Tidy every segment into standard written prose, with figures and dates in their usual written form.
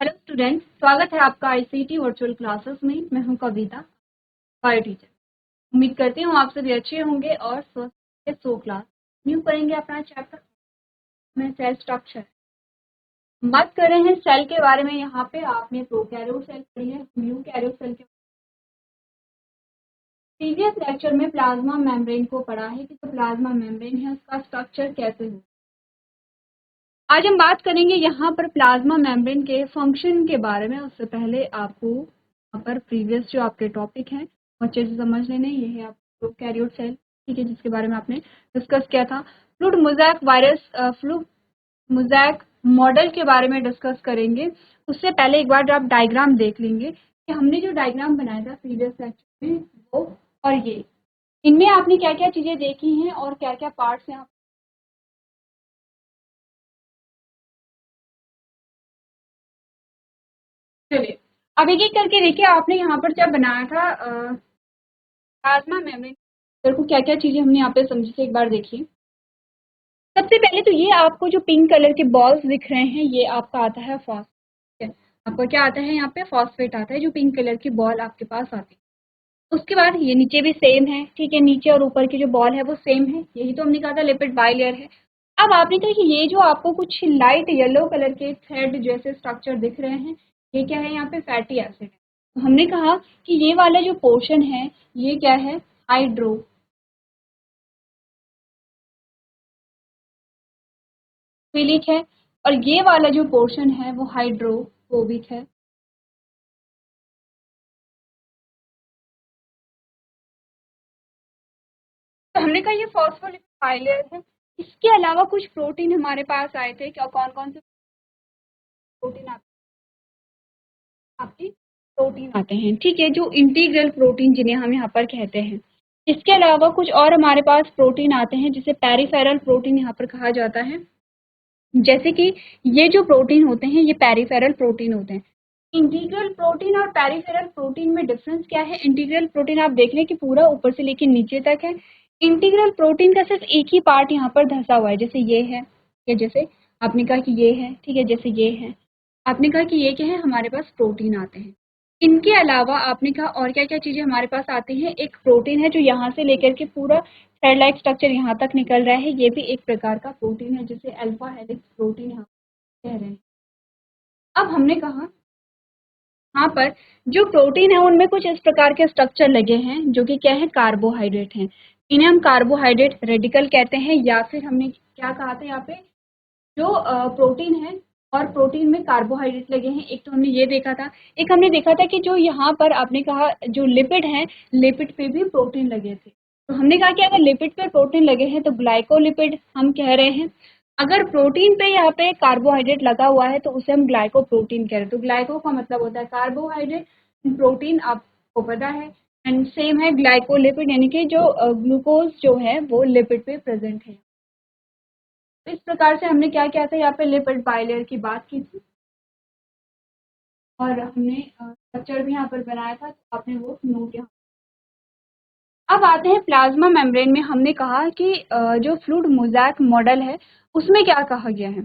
Hello students, स्वागत है आपका आईसीटी वर्चुअल क्लासेस में। मैं हूं कविता, बायो टीचर। उम्मीद करती हूं आप सभी अच्छे होंगे और स्वस्थ होंगे। सो क्लास न्यू करेंगे अपना चैप्टर में सेल स्ट्रक्चर। बात कर रहे हैं सेल के बारे में। यहाँ पे आपने प्रोकैरियोट सेल पढ़ी है, यूकैरियोट सेल के प्रीवियस लेक्चर में प्लाज्मा मेम्ब्रेन को पढ़ा है कि जो प्लाज्मा मेम्ब्रेन है उसका स्ट्रक्चर कैसे हो। आज हम बात करेंगे यहाँ पर प्लाज्मा मेम्ब्रेन के फंक्शन के बारे में। उससे पहले आपको यहाँ पर प्रीवियस जो आपके टॉपिक हैं वो अच्छे से समझ लेने। ये है आप प्रोकैरियोट सेल, ठीक है, जिसके बारे में आपने डिस्कस किया था। Fluid mosaic virus, fluid mosaic model के बारे में डिस्कस करेंगे। उससे पहले एक बार आप डायग्राम देख लेंगे कि हमने जो डायग्राम बनाया था प्रीवियस लेक्चर में वो और ये, इनमें आपने क्या क्या चीज़ें देखी हैं और क्या क्या पार्ट्स यहाँ। चलिए अब एक एक करके देखिए। आपने यहाँ पर जब बनाया था प्लाज्मा मेम्ब्रेन को, क्या क्या चीजें हमने यहाँ पे समझी थी, एक बार देखिए। सबसे पहले तो ये आपको जो पिंक कलर के बॉल्स दिख रहे हैं ये आपका आता है फॉस्फेट। आपका क्या आता है यहाँ पे? फॉस्फेट आता है, जो पिंक कलर की बॉल आपके पास आती है। उसके बाद ये नीचे भी सेम है, ठीक है, नीचे और ऊपर की जो बॉल है वो सेम है। यही तो हमने कहा था लिपिड बाइलेयर है। अब आपने कहा कि ये जो आपको कुछ लाइट येलो कलर के थ्रेड जैसे स्ट्रक्चर दिख रहे हैं, ये क्या है? यहाँ पे फैटी एसिड है। तो हमने कहा कि ये वाला जो पोर्शन है ये क्या है? हाइड्रोफिलिक है। और ये वाला जो पोर्शन है वो हाइड्रोफोबिक है। तो हमने कहा ये फॉस्फोलिपिड बाइलेयर है। इसके अलावा कुछ प्रोटीन हमारे पास आए थे। क्या? कौन कौन से प्रोटीन आपके प्रोटीन आते हैं? ठीक है, जो इंटीग्रल प्रोटीन जिन्हें हम यहाँ पर कहते हैं। इसके अलावा कुछ और हमारे पास प्रोटीन आते हैं जिसे पेरिफेरल प्रोटीन यहाँ पर कहा जाता है। जैसे कि ये जो प्रोटीन होते हैं ये पेरिफेरल प्रोटीन होते हैं। इंटीग्रल प्रोटीन और पेरिफेरल प्रोटीन में डिफरेंस क्या है? इंटीग्रल प्रोटीन आप देख लें कि पूरा ऊपर से लेकर नीचे तक है। इंटीग्रल प्रोटीन का सिर्फ एक ही पार्ट यहाँ पर धंसा हुआ है, जैसे ये है, या जैसे आपने कहा कि ये है, ठीक है, जैसे ये है। आपने कहा कि ये क्या है? हमारे पास प्रोटीन आते हैं। इनके अलावा आपने कहा और क्या क्या चीजें हमारे पास आती हैं? एक प्रोटीन है जो यहाँ से लेकर के पूरा थ्रेड लाइक स्ट्रक्चर यहाँ तक निकल रहा है, ये भी एक प्रकार का प्रोटीन है, जिसे अल्फा हेलिक्स प्रोटीन यहाँ कह रहे हैं। अब हमने कहा यहाँ पर जो प्रोटीन है उनमें कुछ इस प्रकार के स्ट्रक्चर लगे हैं जो कि क्या है? कार्बोहाइड्रेट हैं। इन्हें हम कार्बोहाइड्रेट रेडिकल कहते हैं, या फिर हमने क्या कहा था यहाँ पे? जो प्रोटीन है और प्रोटीन में कार्बोहाइड्रेट लगे हैं। एक तो हमने ये देखा था, एक हमने देखा था कि जो यहाँ पर आपने कहा जो लिपिड है, लिपिड पे भी प्रोटीन लगे थे। तो हमने कहा कि अगर लिपिड पे प्रोटीन लगे हैं तो ग्लाइकोलिपिड हम कह रहे हैं। अगर प्रोटीन पे यहाँ पे कार्बोहाइड्रेट लगा हुआ है तो उसे हम ग्लाइकोप्रोटीन कह रहे हैं। तो ग्लाइको का मतलब होता है कार्बोहाइड्रेट, प्रोटीन आपको पता है, एंड सेम है ग्लाइकोलिपिड, यानी कि जो ग्लूकोज जो है वो लिपिड पे प्रेजेंट है। तो इस प्रकार से हमने क्या किया था? यहाँ पे लिपिड बाइलेयर की बात की थी और हमने स्ट्रक्चर भी यहाँ पर बनाया था, तो आपने वो नोट यहाँ। अब आते हैं प्लाज्मा मेम्ब्रेन में। हमने कहा कि जो फ्लूइड मोज़ेक मॉडल है उसमें क्या कहा गया है?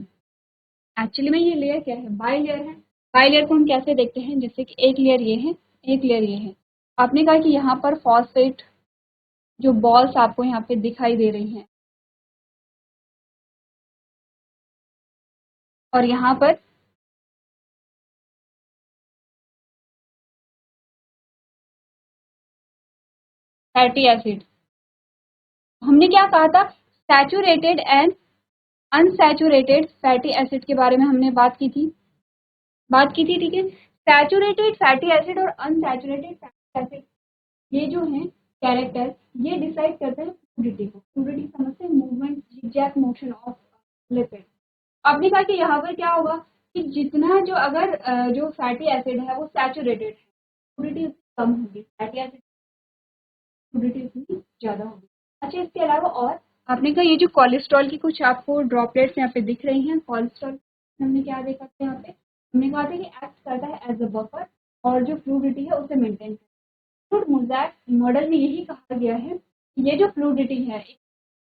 एक्चुअली में ये लेयर क्या है? बाइलेयर है। बाइलेयर को हम कैसे देखते हैं? जैसे कि एक लेयर ये है, एक लेयर ये है। आपने कहा कि यहाँ पर फॉस्फेट जो बॉल्स आपको यहाँ पे दिखाई दे रही हैं, और यहाँ पर फैटी एसिड। हमने क्या कहा था? Saturated and unsaturated fatty acid के बारे में हमने बात की थी, ठीक है। सैचुरेटेड फैटी एसिड और अनसैचुरेटेड फैटी एसिड, ये जो है कैरेक्टर, ये डिसाइड करते हैं फ्लूइडिटी को। फ्लूइडिटी समझते हैं? Movement, zigzag motion of lipid. आपने कहा कि यहाँ पर क्या होगा कि जितना जो अगर जो फैटी एसिड है वो सैचुरेटेड है, फ्लूइडिटी कम होगी, फैटी एसिड फ्लूइडिटी उतनी ज़्यादा होगी। अच्छा, इसके अलावा और आपने कहा ये जो कोलेस्ट्रॉल की कुछ आपको ड्रॉपलेट्स यहाँ पे दिख रही हैं, कोलेस्ट्रॉल हमने क्या देखा था यहाँ पे? हमने कहा था कि एक्ट करता है एज अ बफर और जो फ्लूइडिटी है उसे मेंटेन करता है। फ्लूइड मोज़ेक मॉडल में यही कहा गया है कि ये जो फ्लूइडिटी है,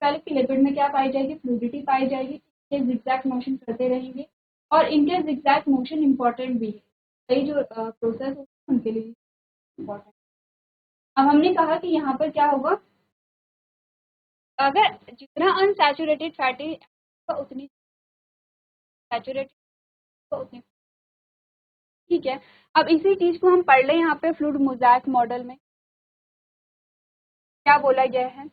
पहले की लिपिड में क्या पाई जाएगी? फ्लूइडिटी पाई जाएगी। ये जिगजैग मोशन करते रहेंगे और इनके जिगजैग मोशन इंपॉर्टेंट भी है। कई जो प्रोसेस होते हैं उनके लिए इम्पोर्टेंट। अब हमने कहा कि यहाँ पर क्या होगा, अगर जितना अनसैचुरेटेड फैटी उतनी सैचुरेटेड उतनी, ठीक है। अब इसी चीज को हम पढ़ लें यहाँ पे फ्लूइड मोज़ेक मॉडल में क्या बोला गया है।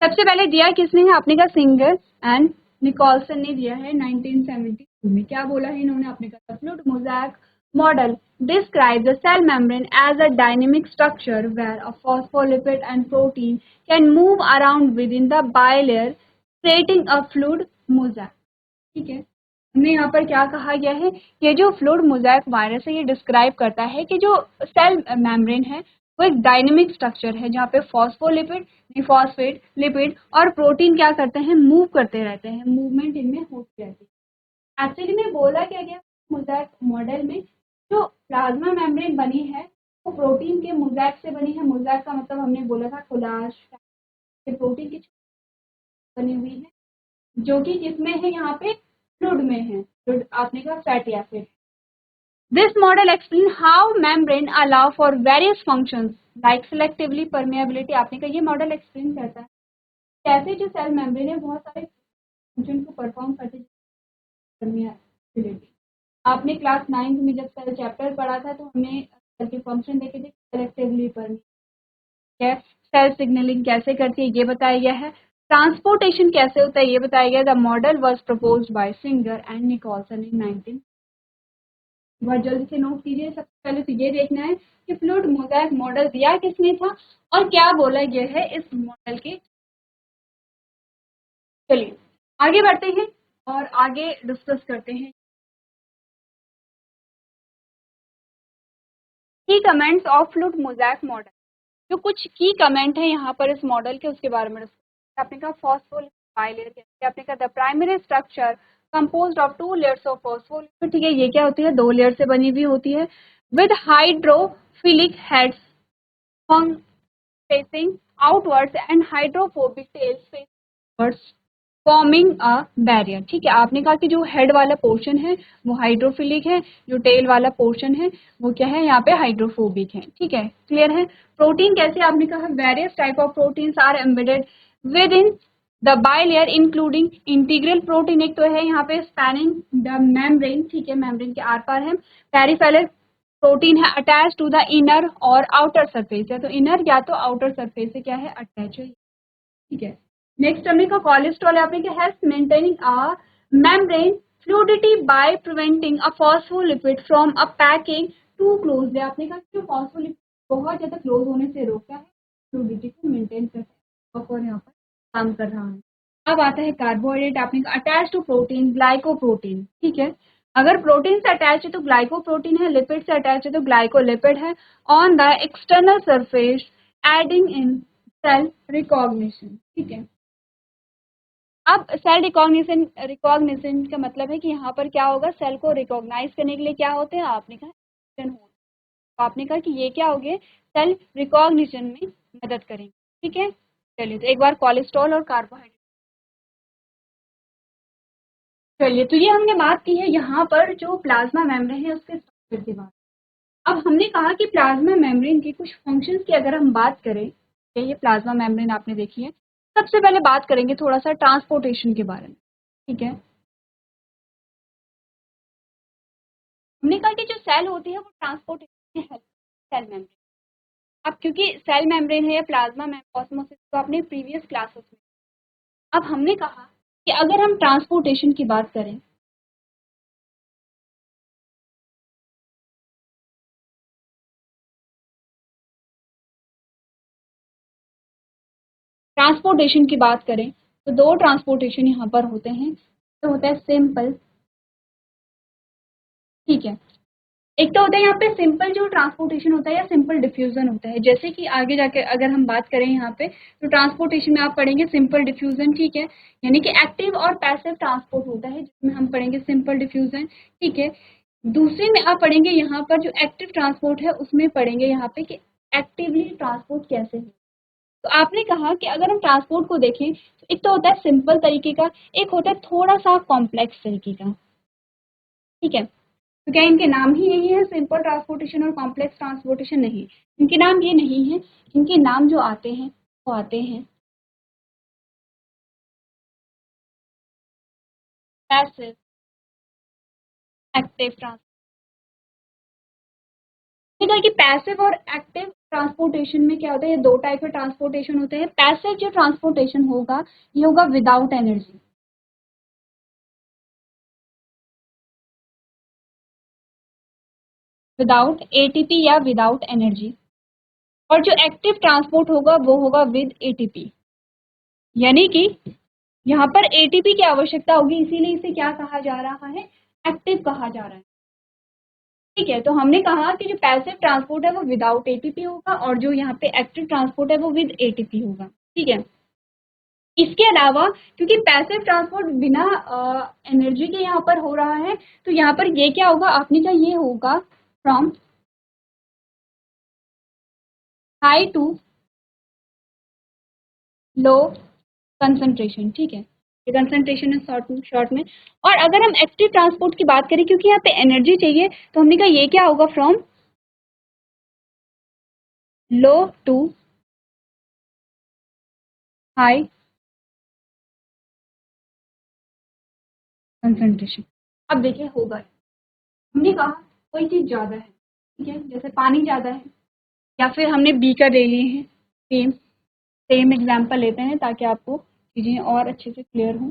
सबसे पहले दिया किसने है, आपने कहा सिंगर एंड निकोलसन ने दिया है 1972 में। क्या बोला है इन्होंने, आपने कहा fluid mosaic model describes the cell membrane as a dynamic structure where a phospholipid and protein can move around within the bilayer creating a fluid mosaic। ठीक है, हमने यहाँ पर क्या कहा गया है, ये जो फ्लूइड मोज़ेक वायरस है ये डिस्क्राइब करता है कि जो सेल मेम्ब्रेन है वो एक डायनेमिक स्ट्रक्चर है जहाँ पे फॉस्फोलिपिड, फॉस्फेट, लिपिड और प्रोटीन क्या करते हैं, मूव करते रहते हैं, मूवमेंट इनमें होती रहती है। एक्चुअली में बोला क्या गया मोज़ेक मॉडल में, जो प्लाज्मा मेम्ब्रेन बनी है वो प्रोटीन के मोज़ेक से बनी है। मोज़ेक का मतलब हमने बोला था कोलाज, प्रोटीन की बनी हुई है, जो कि किसमें है, यहाँ पे फ्लूइड में है, फ्लूइड आपने कहा fatty acid. This model explain how membrane allow for various functions like selectively permeability. आपने कहा ये मॉडल एक्सप्लेन करता है कैसे जो सेल मेम्ब्रेन है बहुत सारे फंक्शन को परफॉर्म करते हैं। परमेबिलिटी आपने क्लास 9 में जब सेल चैप्टर पढ़ा था तो हमने सेल के फंक्शन देखे थे, सेलेक्टिवली परमेबिलिटी, सेल सिग्नलिंग कैसे करती है ये बताया गया है, ट्रांसपोर्टेशन कैसे होता है ये बताया गया। The model was proposed by Singer and Nicolson in 19। बहुत जल्दी से नोट कीजिए। सबसे पहले तो ये देखना है कि फ्लूइड मोज़ेक मॉडल दिया किसने था और क्या बोला गया है इस मॉडल के। चलिए आगे बढ़ते हैं और आगे डिस्कस करते हैं की comments of fluid mosaic model. जो कुछ की कमेंट है यहाँ पर इस मॉडल के उसके बारे में आपने कहा फॉस्फोलिपिड बाइलेयर कैसे, आपने कहा the primary structure composed of 2 layers of phospholipid. ठीक है, ये क्या होती है, 2 लेयर से बनी हुई होती है with hydrophilic heads facing outwards and hydrophobic tails facing outwards forming a barrier. ठीक है, आपने कहा कि जो हेड वाला पोर्शन है वो हाइड्रोफिलिक है, जो टेल वाला पोर्शन है वो क्या है, यहाँ पे हाइड्रोफोबिक है। ठीक है, क्लियर है। प्रोटीन कैसे, आपने कहा various type of proteins are embedded within the bilayer including integral protein, एक तो है यहाँ पे स्पैनिंग द मेम्ब्रेन, ठीक है, मेम्ब्रेन के आर पार है। पेरिफेरल प्रोटीन है अटैच टू द इनर और आउटर सरफेस है, तो इनर या तो आउटर सरफेस से क्या है अटैच है। ठीक है, नेक्स्ट हमने का कोलेस्ट्रॉल आपने क्या help maintaining a membrane fluidity by preventing a phospholipid from a packing too close. आपने कहा कि फॉस्फोलिपिड बहुत ज्यादा क्लोज होने से रोकता है, फ्लूइडिटी को मेंटेन करता है और यहाँ पर काम कर रहा है। अब आता है कार्बोहाइड्रेट, आपने कहा अटैच टू प्रोटीन ग्लाइकोप्रोटीन। ठीक है, अगर प्रोटीन से अटैच है तो ग्लाइकोप्रोटीन है, लिपिड से अटैच है तो ग्लाइकोलिपिड है on the external surface aiding in cell recognition. ठीक है, अब सेल रिकॉग्निशन का मतलब है कि यहाँ पर क्या होगा, सेल को रिकॉग्नाइज करने के लिए क्या होते हैं, आपने कहा तो आपने कहा कि ये क्या हो गए, सेल रिकॉग्निशन में मदद करेंगे। ठीक है, चलिए तो एक बार कोलेस्ट्रॉल और कार्बोहाइड्रेट, चलिए तो ये हमने बात की है यहाँ पर जो प्लाज्मा मेम्ब्रेन है उसके स्ट्रक्चर के बारे में। अब हमने कहा कि प्लाज्मा मेम्ब्रेन के कुछ फंक्शंस की अगर हम बात करें, ये प्लाज्मा मेम्ब्रेन आपने देखी है, सबसे पहले बात करेंगे थोड़ा सा ट्रांसपोर्टेशन के बारे में। ठीक है, हमने कहा कि जो सेल होती है वो ट्रांसपोर्टेशन में हेल्प सेल मेम्ब्रेन। अब क्योंकि सेल मेम्ब्रेन है या प्लाज्मा ऑस्मोसिस तो आपने प्रीवियस क्लासेस में, अब हमने कहा कि अगर हम ट्रांसपोर्टेशन की बात करें, ट्रांसपोर्टेशन की बात करें तो दो ट्रांसपोर्टेशन यहाँ पर होते हैं, तो होता है सिंपल, ठीक है, एक तो होता है यहाँ पे सिंपल जो ट्रांसपोर्टेशन होता है या सिंपल डिफ्यूजन होता है। जैसे कि आगे जाके अगर हम बात करें यहाँ पे तो ट्रांसपोर्टेशन में आप पढ़ेंगे सिंपल डिफ्यूजन। ठीक है, यानी कि एक्टिव और पैसिव ट्रांसपोर्ट होता है जिसमें हम पढ़ेंगे सिंपल डिफ्यूजन। ठीक है, दूसरे में आप पढ़ेंगे यहाँ पर जो एक्टिव ट्रांसपोर्ट है उसमें पढ़ेंगे यहाँ पे कि एक्टिवली ट्रांसपोर्ट कैसे है। तो आपने कहा कि अगर हम ट्रांसपोर्ट को देखें तो एक तो होता है सिंपल तरीके का, एक होता है थोड़ा सा कॉम्प्लेक्स तरीके का। ठीक है, तो क्या इनके नाम ही यही है, सिंपल ट्रांसपोर्टेशन और कॉम्प्लेक्स ट्रांसपोर्टेशन? नहीं, इनके नाम ये नहीं है। इनके नाम जो आते हैं वो आते हैं पैसिव, एक्टिव ट्रांसपोर्टेशन। कहा कि पैसिव और एक्टिव ट्रांसपोर्टेशन में क्या होता है, ये दो टाइप के ट्रांसपोर्टेशन होते हैं। पैसिव जो ट्रांसपोर्टेशन होगा ये होगा विदाउट एनर्जी, विदाउट एटीपी या विदाउट एनर्जी। और जो एक्टिव ट्रांसपोर्ट होगा वो होगा विद एटीपी, यानी कि यहाँ पर एटीपी की आवश्यकता होगी, इसीलिए इसे क्या कहा जा रहा है, एक्टिव कहा जा रहा है। ठीक है, तो हमने कहा कि जो पैसिव ट्रांसपोर्ट है वो विदाउट एटीपी होगा और जो यहाँ पे एक्टिव ट्रांसपोर्ट है वो विद एटीपी होगा। ठीक है, इसके अलावा क्योंकि पैसिव ट्रांसपोर्ट बिना एनर्जी के यहाँ पर हो रहा है, तो यहाँ पर ये क्या होगा, आपने कहा ये होगा from high to low concentration. ठीक है, ये कंसंट्रेशन है शॉर्ट में। और अगर हम एक्टिव ट्रांसपोर्ट की बात करें, क्योंकि यहाँ पे एनर्जी चाहिए, तो हमने कहा ये क्या होगा, from low to high concentration. अब देखिए होगा, हमने कहा कोई चीज ज्यादा है, ठीक है, जैसे पानी ज्यादा है, या फिर हमने बीकर ले लिए हैं, सेम सेम एग्जाम्पल लेते हैं ताकि आपको चीजें और अच्छे से क्लियर हों।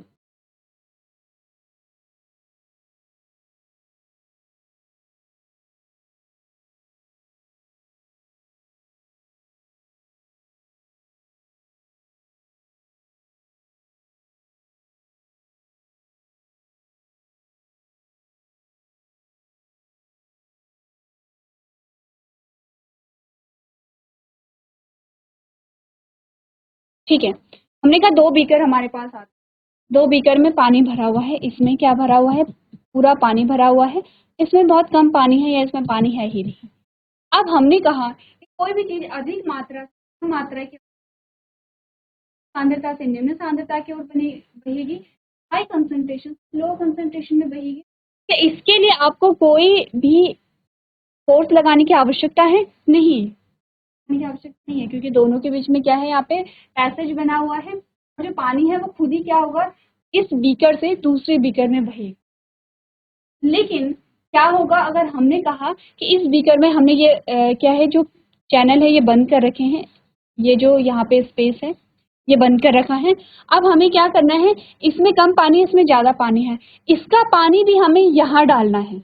ठीक है, हमने कहा दो बीकर हमारे पास आते, दो बीकर में पानी भरा हुआ है, इसमें क्या भरा हुआ है, पूरा पानी भरा हुआ है, इसमें बहुत कम पानी है या इसमें पानी है ही नहीं। अब हमने कहा कि कोई भी चीज अधिक मात्रा की सांद्रता से निम्न सांद्रता की ओर बहेगी, हाई कंसंट्रेशन लो कंसंट्रेशन में बहेगी। क्या इसके लिए आपको कोई भी फोर्स लगाने की आवश्यकता है? नहीं, की आवश्यकता नहीं है, क्योंकि दोनों के बीच में क्या है, यहाँ पे पैसेज बना हुआ है और जो पानी है वो खुद ही क्या होगा, इस बीकर से दूसरे बीकर में बहेगा। लेकिन क्या होगा अगर हमने कहा कि इस बीकर में हमने ये क्या है, जो चैनल है ये बंद कर रखे हैं, ये जो यहाँ पे स्पेस है ये बंद कर रखा है। अब हमें क्या करना है, इसमें कम पानी है, इसमें ज्यादा पानी है, इसका पानी भी हमें यहाँ डालना है।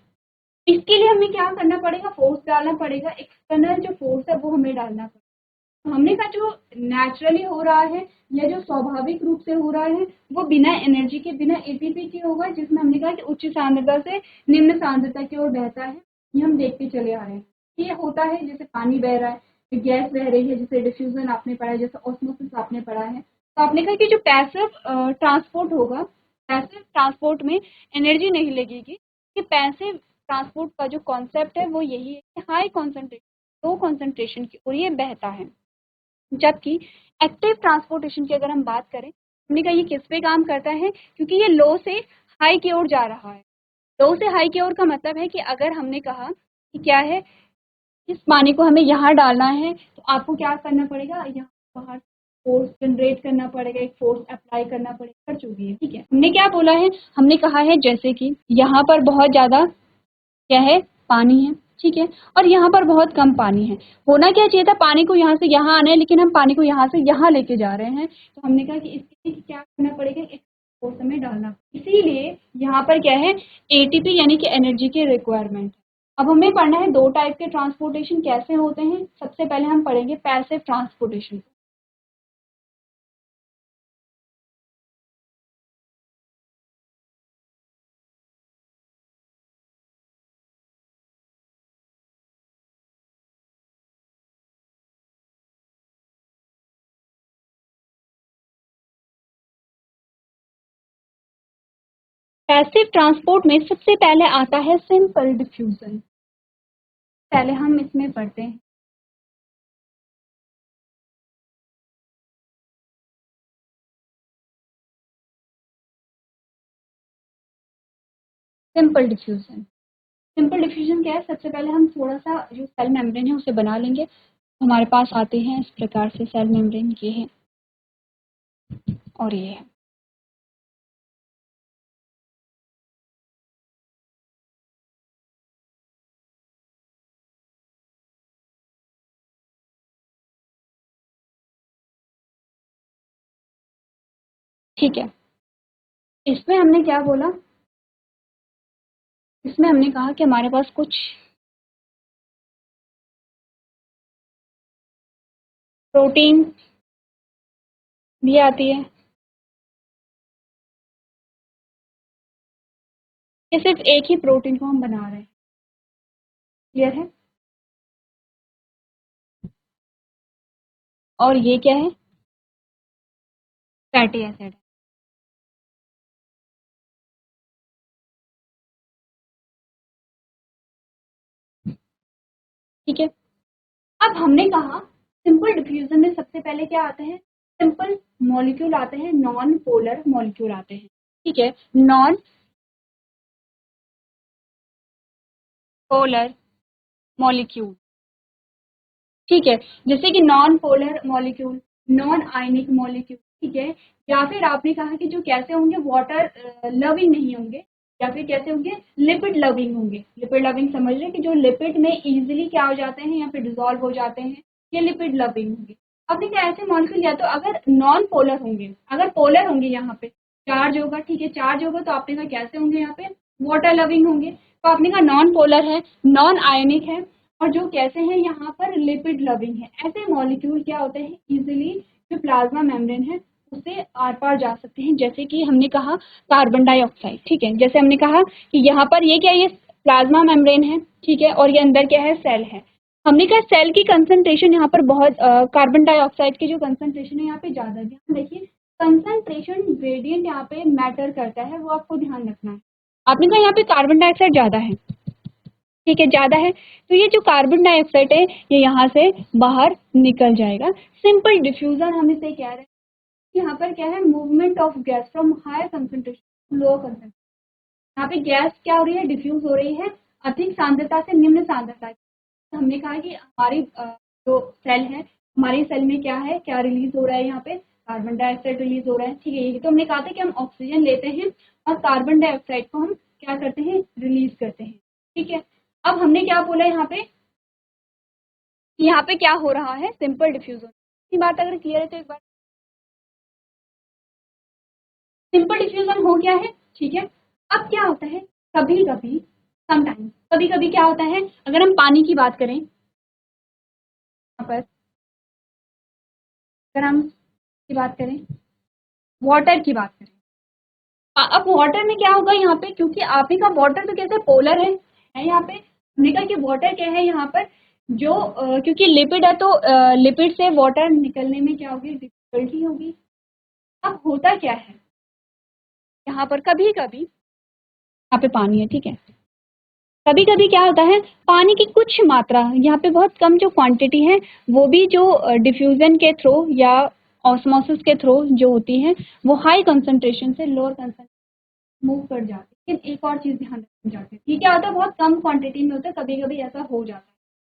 इसके लिए हमें क्या करना पड़ेगा, फोर्स डालना पड़ेगा, एक्सटर्नल जो फोर्स है वो हमें डालना पड़ेगा। हमने कहा जो नेचुरली हो रहा है या जो स्वाभाविक रूप से हो रहा है वो बिना एनर्जी के, बिना एटीपी के होगा, जिसमें हमने कहा कि उच्च सांद्रता से निम्न सांद्रता की ओर बहता है। ये हम देखते चले आ रहे हैं, ये होता है जैसे पानी बह रहा है, गैस बह रही है, जैसे डिफ्यूजन आपने पढ़ा है, जैसे ऑस्मोसिस आपने पढ़ा है। तो आपने कहा कि जो पैसिव ट्रांसपोर्ट होगा, पैसिव ट्रांसपोर्ट में एनर्जी नहीं लगेगी, कि पैसिव ट्रांसपोर्ट का जो कॉन्सेप्ट है वो यही है कि हाई कॉन्सेंट्रेशन लो कॉन्सेंट्रेशन की ओर ये बहता है। जबकि एक्टिव ट्रांसपोर्टेशन की अगर हम बात करें, हमने कहा ये किस पे काम करता है, क्योंकि ये लो से हाई की ओर जा रहा है। लो से हाई की ओर का मतलब है कि अगर हमने कहा कि क्या है, इस पानी को हमें यहाँ डालना है, तो आपको क्या करना पड़ेगा, यहाँ बाहर फोर्स जनरेट करना पड़ेगा, एक फोर्स अप्लाई करना पड़ेगा, कर चुकी है। ठीक है, हमने क्या बोला है, हमने कहा है जैसे कि यहाँ पर बहुत ज्यादा क्या है, पानी है, ठीक है, और यहाँ पर बहुत कम पानी है। होना क्या चाहिए था, पानी को यहाँ से यहाँ आना है, लेकिन हम पानी को यहाँ से यहाँ लेके जा रहे हैं। तो हमने कहा कि इसके लिए क्या करना पड़ेगा, एक फोर्स हमें डालना। इसीलिए यहाँ पर क्या है, एटीपी यानी कि एनर्जी की रिक्वायरमेंट। अब हमें पढ़ना है दो टाइप के ट्रांसपोर्टेशन कैसे होते हैं। सबसे पहले हम पढ़ेंगे पैसिव ट्रांसपोर्टेशन। पैसिव ट्रांसपोर्ट में सबसे पहले आता है सिंपल डिफ्यूजन। पहले हम इसमें पढ़ते हैं सिंपल डिफ्यूजन। सिंपल डिफ्यूजन क्या है, सबसे पहले हम थोड़ा सा जो सेल मेम्ब्रेन है उसे बना लेंगे। हमारे पास आते हैं इस प्रकार से सेल मेम्ब्रेन, ये है और ये है। ठीक है, इसमें हमने क्या बोला, इसमें हमने कहा कि हमारे पास कुछ प्रोटीन भी आती है, ये सिर्फ एक ही प्रोटीन को हम बना रहे हैं, क्लियर है। और ये क्या है, फैटी एसिड। ठीक है, अब हमने कहा सिंपल डिफ्यूजन में सबसे पहले क्या आते हैं, सिंपल मॉलिक्यूल आते हैं, नॉन पोलर मॉलिक्यूल आते हैं। ठीक है, नॉन पोलर मॉलिक्यूल। ठीक है, जैसे कि non polar molecule, non ionic molecule. ठीक है, या फिर आपने कहा कि जो कैसे होंगे, वाटर लविंग नहीं होंगे, या फिर कैसे होंगे, लिपिड लविंग होंगे। लिपिड लविंग समझ रहे कि जो लिपिड में इजीली क्या हो जाते हैं, या फिर डिजोल्व हो जाते हैं, ये लिपिड लविंग होंगे। आपने क्या ऐसे मॉलिक्यूल, या तो अगर नॉन पोलर होंगे, अगर पोलर होंगे यहाँ पे चार्ज होगा, ठीक है, चार्ज होगा तो आपने कहा कैसे होंगे, यहाँ पे वाटर लविंग होंगे। तो आपने कहा नॉन पोलर है, नॉन आयनिक है, और जो कैसे हैं यहाँ पर लिपिड लविंग है। ऐसे मॉलिक्यूल क्या होते हैं, इजीली जो प्लाज्मा मेम्ब्रेन है उससे आर पार जा सकते हैं। जैसे कि हमने कहा कार्बन डाइऑक्साइड। ठीक है, जैसे हमने कहा कि यहाँ पर ये क्या है, ये प्लाज्मा मेम्ब्रेन है। ठीक है, और ये अंदर क्या है, सेल है। हमने कहा सेल की कंसंट्रेशन यहाँ पर बहुत, कार्बन डाइऑक्साइड की जो कंसंट्रेशन है यहाँ पे ज्यादा है। ध्यान देखिए, कंसंट्रेशन ग्रेडियंट यहाँ पे मैटर करता है, वो आपको ध्यान रखना है। आपने कहा यहाँ पे कार्बन डाइऑक्साइड ज्यादा है, ठीक है, ज्यादा है, तो ये जो कार्बन डाइऑक्साइड है ये यहाँ से बाहर निकल जाएगा। सिंपल डिफ्यूजन हम इसे कह रहे हैं। यहाँ पर क्या है, movement of gas from higher concentration low concentration. यहाँ पे गैस क्या हो रही है, डिफ्यूज हो रही है अधिक सांद्रता से निम्न सांद्रता। तो हमने कहा कि हमारी जो सेल है, हमारी सेल में क्या है, क्या रिलीज हो रहा है, यहाँ पे कार्बन डाइऑक्साइड रिलीज हो रहा है। ठीक है, ये तो हमने कहा था कि हम ऑक्सीजन लेते हैं और कार्बन डाइऑक्साइड को हम क्या करते हैं, रिलीज करते हैं। ठीक है, अब हमने क्या बोला यहाँ पे, यहाँ पे क्या हो रहा है, सिंपल डिफ्यूजन। ये बात अगर क्लियर है तो एक बार, सिंपल डिफ्यूजन हो गया है। ठीक है, अब क्या होता है, कभी कभी, समटाइम्स, कभी कभी क्या होता है, अगर हम पानी की बात करें यहाँ पर, अगर हम की बात करें, वाटर की बात करें, अब वाटर में क्या होगा यहाँ पे, क्योंकि आपने कहा वाटर तो कैसे पोलर है यहाँ पे, हमने कहा कि वाटर क्या है यहाँ पर, जो क्योंकि लिपिड है तो लिपिड से वाटर निकलने में क्या होगी, डिफिकल्टी होगी। अब होता क्या है यहाँ पर, कभी कभी यहाँ पे पानी है, ठीक है, कभी कभी क्या होता है, पानी की कुछ मात्रा यहाँ पे बहुत कम जो क्वांटिटी है, वो भी जो डिफ्यूजन के थ्रू या ऑस्मोसिस के थ्रू जो होती है, वो हाई कंसंट्रेशन से लोअर कंसंट्रेशन मूव कर जाती है। लेकिन एक और चीज ध्यान रखनी जाती है, ये क्या होता है, बहुत कम क्वांटिटी में होता है, कभी कभी ऐसा हो जाता है।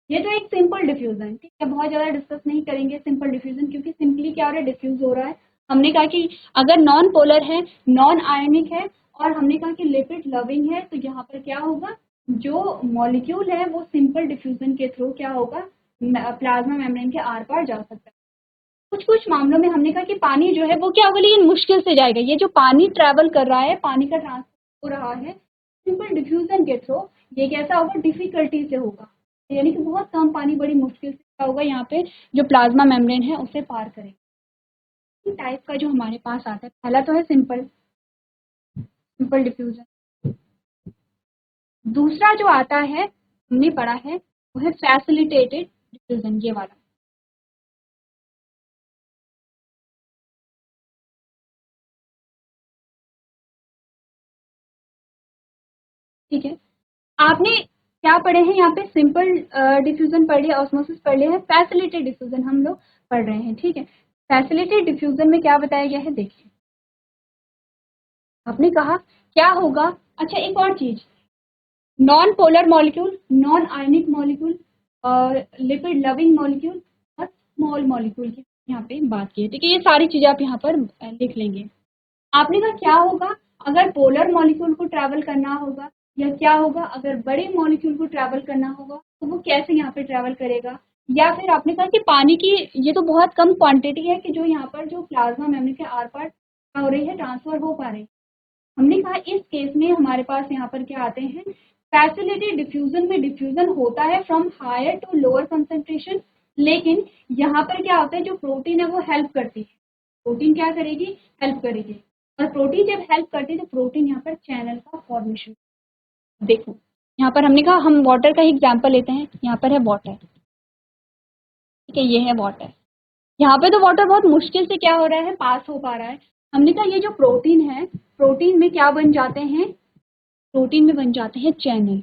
ये तो एक सिंपल डिफ्यूजन, ठीक है, बहुत ज्यादा डिस्कस नहीं करेंगे सिंपल डिफ्यूजन, क्योंकि सिंपली क्या हो रहा है, डिफ्यूज हो रहा है। हमने कहा कि अगर नॉन पोलर है, नॉन आयनिक है, और हमने कहा कि लिपिड लविंग है, तो यहाँ पर क्या होगा, जो मॉलिक्यूल है वो सिंपल डिफ्यूजन के थ्रू क्या होगा, प्लाज्मा मेम्ब्रेन के आर पार जा सकता है। कुछ कुछ मामलों में हमने कहा कि पानी जो है वो क्या होगा, लेकिन मुश्किल से जाएगा। ये जो पानी ट्रैवल कर रहा है, पानी का ट्रांसफर हो रहा है सिंपल डिफ्यूजन के थ्रू, ये कैसा होगा, डिफिकल्टी से होगा। यानी कि बहुत कम पानी बड़ी मुश्किल से क्या होगा, यहाँ पे जो प्लाज्मा मेम्ब्रेन है उसे पार करेगा। टाइप का जो हमारे पास आता है, पहला तो है सिंपल सिंपल डिफ्यूजन। दूसरा जो आता है हमने पढ़ा है वो है फैसिलिटेटेड डिफ्यूजन, ये वाला। ठीक है, आपने क्या पढ़े हैं यहाँ पे, सिंपल डिफ्यूजन पढ़ लिया, ऑस्मोसिस पढ़ लिया है, फैसिलिटेटेड डिफ्यूजन हम लोग पढ़ रहे हैं। ठीक है, फैसिलिटेटेड डिफ्यूजन में क्या बताया गया है, देखिए आपने कहा क्या होगा। अच्छा, एक और चीज, non polar molecule, non ionic molecule, lipid loving molecule और स्मॉल मॉलिक्यूल की यहाँ पे बात की है। ठीक है, ये सारी चीजें आप यहाँ पर लिख लेंगे। आपने कहा क्या होगा अगर पोलर मॉलिक्यूल को ट्रैवल करना होगा, या क्या होगा अगर बड़े मॉलिक्यूल को ट्रैवल करना होगा, तो वो कैसे यहाँ पे ट्रैवल करेगा। या फिर आपने कहा कि पानी की ये तो बहुत कम क्वांटिटी है कि जो यहाँ पर जो प्लाज्मा मेम्ब्रेन के आर पार हो रही है, ट्रांसफर हो पा रही है। हमने कहा इस केस में हमारे पास यहाँ पर क्या आते हैं, फैसिलिटी डिफ्यूजन में डिफ्यूजन होता है from higher to lower concentration, लेकिन यहाँ पर क्या होता है जो प्रोटीन है वो हेल्प करती है। प्रोटीन क्या करेगी, हेल्प करेगी, और प्रोटीन जब हेल्प करती है तो प्रोटीन यहाँ पर चैनल का फॉर्मेशन। देखो यहाँ पर हमने कहा हम वाटर का ही एग्जाम्पल लेते हैं, यहाँ पर है वाटर, ठीक है, ये है वाटर। यहाँ पे तो वाटर बहुत मुश्किल से क्या हो रहा है, पास हो पा रहा है। हमने कहा ये जो प्रोटीन है, प्रोटीन में क्या बन जाते हैं, प्रोटीन में बन जाते हैं चैनल।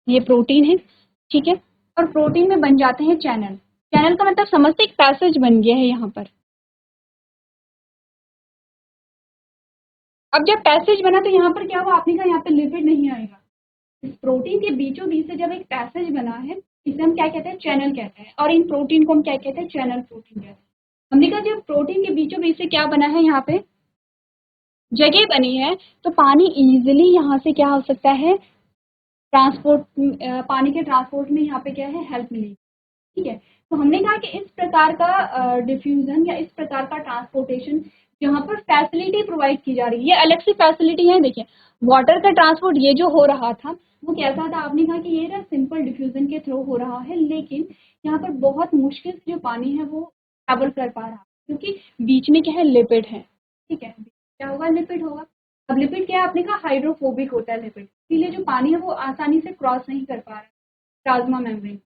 ये प्रोटीन है, ठीक है, और प्रोटीन में बन जाते हैं चैनल। चैनल का मतलब समझते, एक पैसेज बन गया है यहाँ पर। अब जब पैसेज बना तो यहाँ पर क्या हुआ, आपने कहा यहाँ पे लिपिड नहीं आएगा। इस प्रोटीन के बीचों बीच से जब एक पैसेज बना है, इसे हम क्या कहते हैं, चैनल कहते हैं, और इन प्रोटीन को हम क्या कहते हैं, चैनल प्रोटीन कहते हैं। हमने कहा जब प्रोटीन के बीचों बीच से क्या बना है, यहाँ पे जगह बनी है, तो पानी इजीली यहाँ से क्या हो सकता है, ट्रांसपोर्ट, पानी के ट्रांसपोर्ट में यहाँ पे क्या है, हेल्प मिलेगी। ठीक है, तो हमने कहा कि इस प्रकार का डिफ्यूजन या इस प्रकार का ट्रांसपोर्टेशन जहाँ पर फैसिलिटी प्रोवाइड की जा रही है, ये अलग से फैसिलिटी है। देखिए वाटर का ट्रांसपोर्ट ये जो हो रहा था वो कैसा था, आपने कहा कि ये ना सिंपल डिफ्यूजन के थ्रू हो रहा है, लेकिन यहाँ पर बहुत मुश्किल से जो पानी है वो ट्रेवल कर पा रहा है, क्योंकि बीच में क्या है, लिपिड है। ठीक है, क्या होगा, लिपिड होगा। अब लिपिड क्या है, आपने कहा हाइड्रोफोबिक होता है लिपिड, इसीलिए जो पानी है वो आसानी से क्रॉस नहीं कर पा रहा है प्लाज्मा मेम्ब्रेन।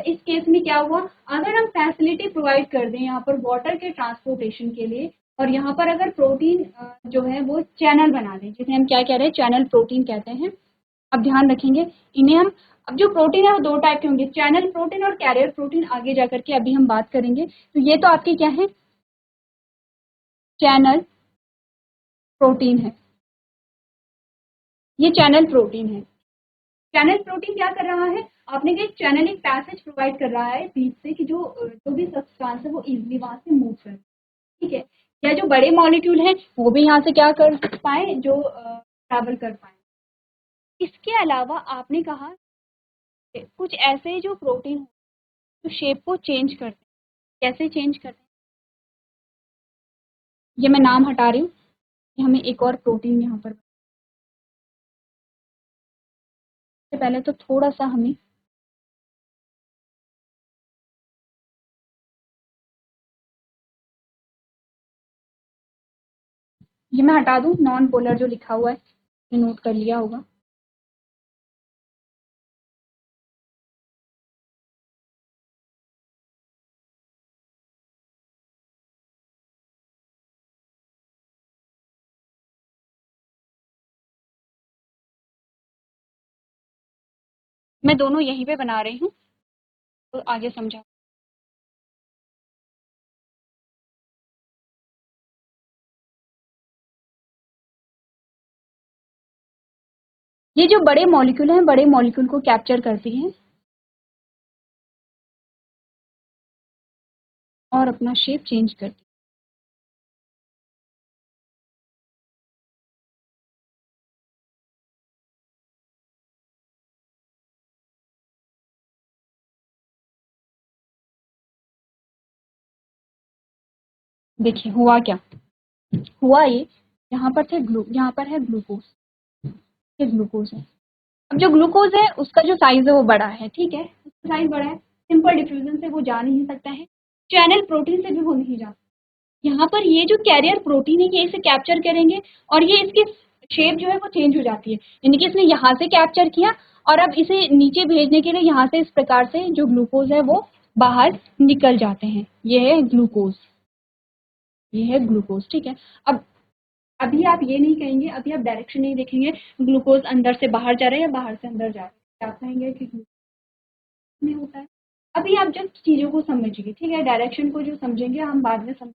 इस केस में क्या हुआ, अगर हम फैसिलिटी प्रोवाइड कर दें यहाँ पर वाटर के ट्रांसपोर्टेशन के लिए, और यहाँ पर अगर प्रोटीन जो है वो चैनल बना दें, जिसे हम क्या कह रहे हैं, चैनल प्रोटीन कहते हैं। अब ध्यान रखेंगे इन्हें हम, अब जो प्रोटीन है वो दो टाइप के होंगे, चैनल प्रोटीन और कैरियर प्रोटीन, आगे जाकर के अभी हम बात करेंगे। तो ये तो आपके क्या है, चैनल प्रोटीन है, ये चैनल प्रोटीन है। चैनल प्रोटीन क्या कर रहा है, आपने कहा चैनल एक पैसेज प्रोवाइड कर रहा है बीच से कि जो भी सब्सटेंस है वो इजीली वहां से मूव करे। ठीक है, या जो बड़े मॉलिक्यूल हैं वो भी यहाँ से क्या कर पाए, जो ट्रैवल कर पाए। इसके अलावा आपने कहा कुछ ऐसे जो प्रोटीन जो शेप को चेंज करते हैं, कैसे चेंज करते हैं, ये मैं नाम हटा रही हूँ, हमें एक और प्रोटीन यहाँ पर, सबसे पहले तो थोड़ा सा हमें ये मैं हटा दूँ, नॉन पोलर जो लिखा हुआ है, ये नोट कर लिया होगा। मैं दोनों यहीं पे बना रही हूँ, तो आगे समझा। ये जो बड़े मॉलिक्यूल हैं, बड़े मॉलिक्यूल को कैप्चर करती हैं और अपना शेप चेंज करती हैं। देखिए हुआ क्या, हुआ ये, यहाँ पर थे यहाँ पर है ग्लूकोज, ये ग्लूकोज है। अब जो ग्लूकोज है उसका जो साइज है वो बड़ा है, ठीक है, उसका साइज बड़ा है, सिंपल डिफ्यूजन से वो जा नहीं सकता है, चैनल प्रोटीन से भी वो नहीं जा सकता। यहाँ पर ये जो कैरियर प्रोटीन है ये इसे कैप्चर करेंगे और ये इसके शेप जो है वो चेंज हो जाती है, यानी कि इसने यहाँ से कैप्चर किया और अब इसे नीचे भेजने के लिए यहाँ से इस प्रकार से जो ग्लूकोज है वो बाहर निकल जाते हैं। ये है ग्लूकोज, ये है ग्लूकोज, ठीक है। अब अभी आप ये नहीं कहेंगे, अभी आप डायरेक्शन नहीं देखेंगे ग्लूकोज अंदर से बाहर जा रहा है या बाहर से अंदर जा रहा है, आप कहेंगे कि में होता है। अभी आप जस्ट चीजों को समझिए, ठीक है, डायरेक्शन को जो समझेंगे हम बाद में समझ।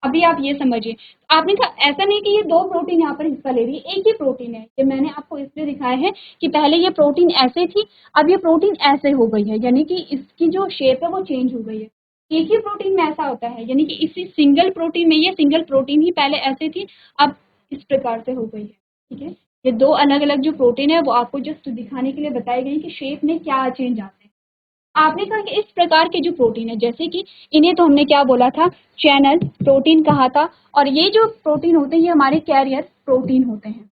अभी आप ये समझिए, आपने कहा ऐसा नहीं कि ये दो प्रोटीन यहाँ पर हिस्सा ले रही है, एक ही प्रोटीन है। ये मैंने आपको इसलिए दिखाया है कि पहले ये प्रोटीन ऐसे थी, अब ये प्रोटीन ऐसे हो गई है, यानी कि इसकी जो शेप है वो चेंज हो गई है। एक ही प्रोटीन में ऐसा होता है, यानी कि इसी सिंगल प्रोटीन में, ये सिंगल प्रोटीन ही पहले ऐसे थी, अब इस प्रकार से हो गई है, ठीक है। ये दो अलग अलग जो प्रोटीन है वो आपको जस्ट दिखाने के लिए बताए गए कि शेप में क्या चेंज आते हैं। आपने कहा कि इस प्रकार के जो प्रोटीन है, जैसे कि इन्हें तो हमने क्या बोला था, चैनल प्रोटीन कहा था, और ये जो प्रोटीन होते हैं ये हमारे कैरियर प्रोटीन होते हैं,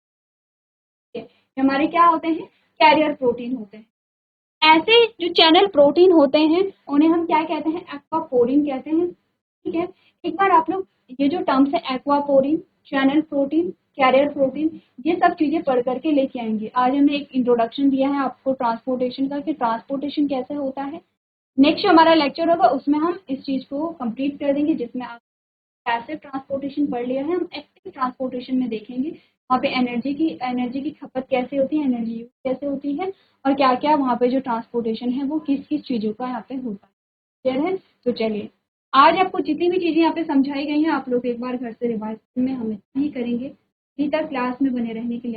ये हमारे क्या होते हैं, कैरियर प्रोटीन होते हैं। ऐसे जो चैनल प्रोटीन होते हैं उन्हें हम क्या कहते हैं, एक्वापोरिन कहते हैं, ठीक है। एक बार आप लोग ये जो टर्म्स है aquaporin, channel protein, carrier protein, ये सब चीजें पढ़ करके लेके आएंगे। आज हमने एक इंट्रोडक्शन दिया है आपको ट्रांसपोर्टेशन का, कि ट्रांसपोर्टेशन कैसे होता है। नेक्स्ट हमारा लेक्चर होगा उसमें हम इस चीज को कंप्लीट कर देंगे, जिसमें आप पैसिव ट्रांसपोर्टेशन पढ़ लिया है, हम एक्टिव ट्रांसपोर्टेशन में देखेंगे वहाँ पे एनर्जी की खपत कैसे होती है, एनर्जी यूज कैसे होती है, और क्या क्या वहाँ पे जो ट्रांसपोर्टेशन है वो किस किस चीज़ों का यहाँ पे होता है। क्लियर है? तो चलिए, आज आपको जितनी भी चीज़ें यहाँ पे समझाई गई हैं आप लोग एक बार घर से रिवाइज में हम इतना ही करेंगे। इसी तक क्लास में बने रहने के लिए